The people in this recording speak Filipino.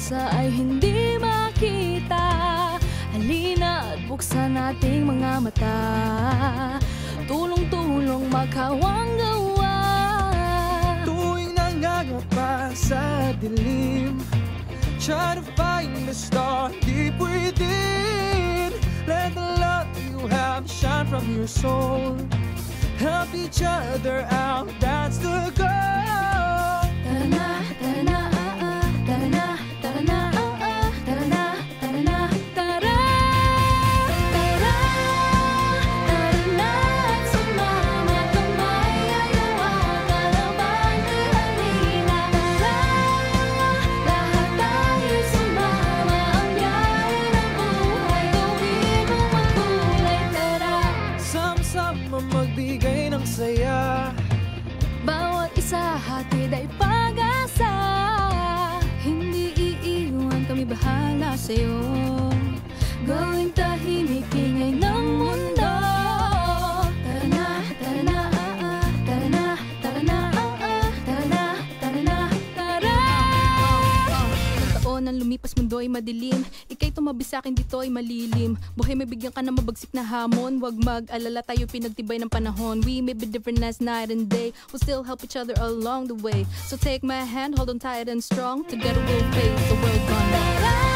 pag-asa ay hindi makita. Halina at buksan ating mga mata, tulong-tulong magkawang gawa. Tuwing nangangapa sa dilim, try to find the star deep within. Let the love you have shine from your soul. Help each other out, that's the goal. Tara na, tara na, tara na, tara na, tara na, tara na, tara. Tara, tara na at sumama, kamay ay hawakan, abante halina. Tara, lahat tayo'y sumama, ang biyahe ng buhay, gawin mo makulay. Tara, Sama-sama magbigay ng saya, bawat isa hatid ay pag-asa. Hindi iiwan, kami bahala sa'yo. Gawing tahimik ingay ng mundo. Tara na, tara na, tara na, tara na, tara na, tara na, tara. Taon ang lumipas, mundo ay madilim. Ika'y tumabi sa'kin, dito ay malilim. Buhay may bigyan ka na mabagsik na hamon. Huwag mag-alala, tayo pinagtibay ng panahon. We may be different as night and day, we'll still help each other along the way. So take my hand, hold on tight and strong. Together we'll face the world gone.